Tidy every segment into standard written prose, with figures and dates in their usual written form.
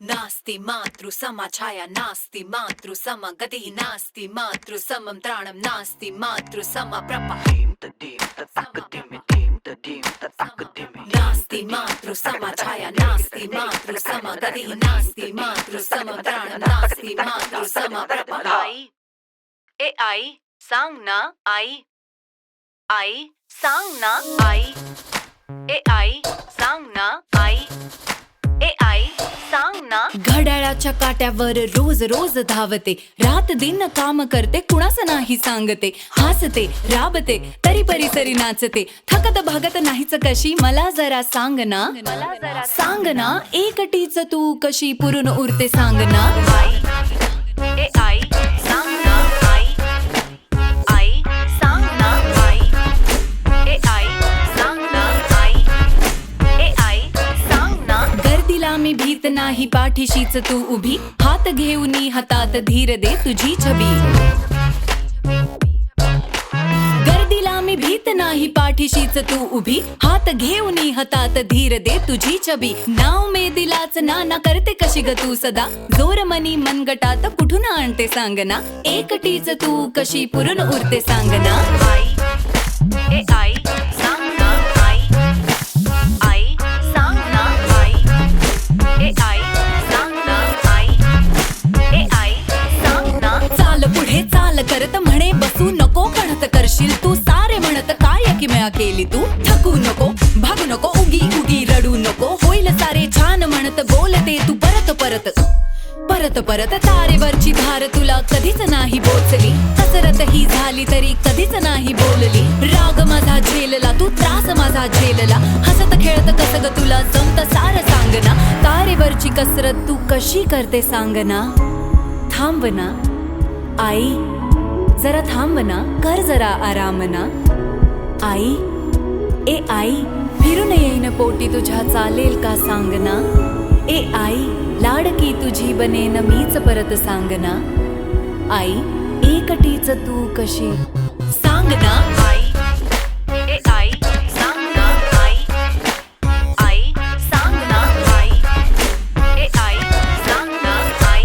नास्ति मातृ समाछाया नास्ति मातृ समगतिः नास्ति मातृ समं त्राणं नास्ति मातृ समप्रपः नास्ति मातृ समाछाया नास्ति मातृ समगतिः नास्ति मातृ समं त्राणं नास्ति मातृ समप्रपः आई ए आई सांग ना आई आई सांग ना आई ए आई सांग ना आई ए आई सांग ना. घड्याळाच्या काट्यावर रोज रोज धावते, रात दिन काम करते, कुणाचं नाही सांगते, हसते राबते तरी परिसरी नाचते, थकत भागत नाहीच कशी मला जरा सांग ना, सांग ना एकटीच तू कशी पुरून उरते सांग ना. आई ए आई सांग ना आई आई सांग ना आई ए आई सांग ना आई ए आई सांग ना. गर्दीला मी भीत नाही पाठीशीच तू उभी, हात घेऊनी हातात धीर दे तुझी छबी. गर्दीला मी भीत नाही पाठीशीच तू उभी, हात घेऊनी हातात धीर दे तुझी छबी. नाव मे दिलाच ना करते कशी ग तू सदा, जोर मनी मनगटात कुठून आणते सांग ना, एकटीच तू कशी पुरून उरते सांग ना. आई ए आई सांग ना आई आई सांग ना आई ए आई सांग ना आई ए आई सांग ना. चाल पुढे चाल करत म्हणे बसू नको, कणत करशील तू सारे म्हणत काय किमया केली तू, थकू नको भागू नको उगी उगी रडू नको, होईल सारे छान म्हणत बोलते तू परत परत परत परत. तारेवरची धार तुला कधीच नाही बोचली, कसरत ही झाली तरी कधीच नाही बोलली, राग माझा झेलला तू त्रास माझा झेलला, हसत खेळत कस ग तुला जमत सार सांग ना. तारेवरची कसरत तू कशी करते सांग ना. थांब ना आई जरा थांब ना, कर जरा आराम ना. आई ए आई फिरून येईन पोटी तुझ्या चालेल का सांग ना. ए आई लाडकी तुझी बनेन मीच परत सांग ना. आई एकटीच तू कशी सांग ना. आई ए आई सांग ना आई आई सांग ना आई ए आई सांग ना आई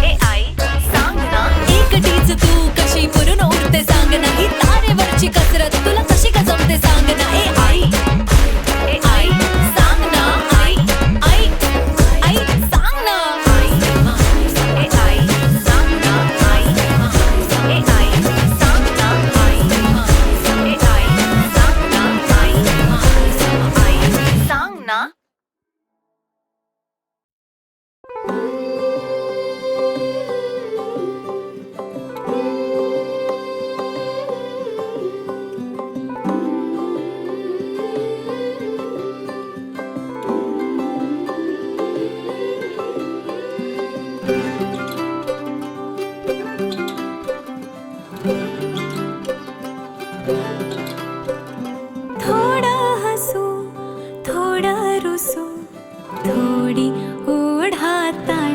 ए आई सांग ना. एकटीच तू कशी पुरून उरते सांग ना, ही तारेवरची कसरत तुला कशी का जमते सांग ना. ए आई ए आई सांग ना आई आई आई सांग ना. ए आई सांग ना आई ए आई सांग ना आई ए आई सांग ना आई आई सांग ना. थोडा हसू थोडा रुसू, थोडी ओढा ताण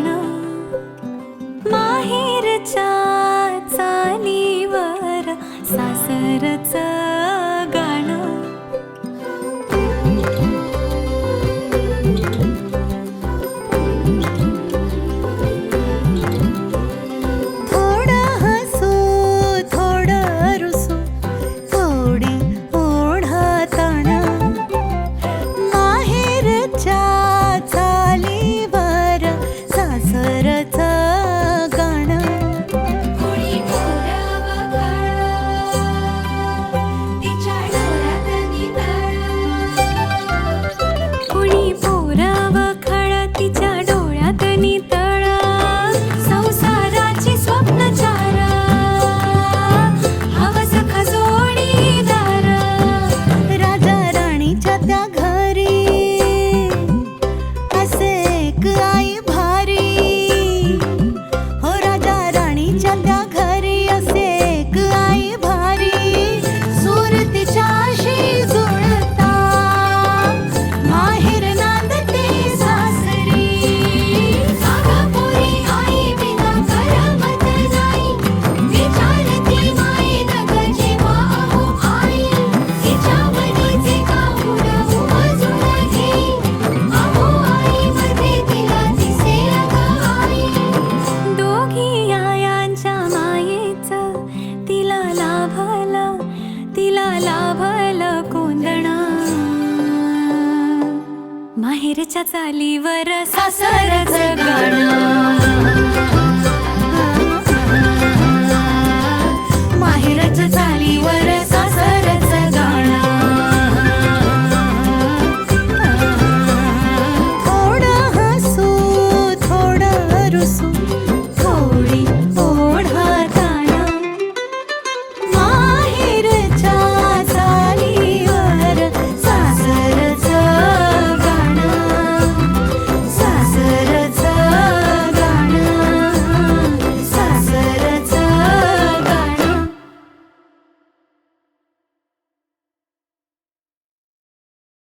माहेरच्या चालीवर सासरचं गाणं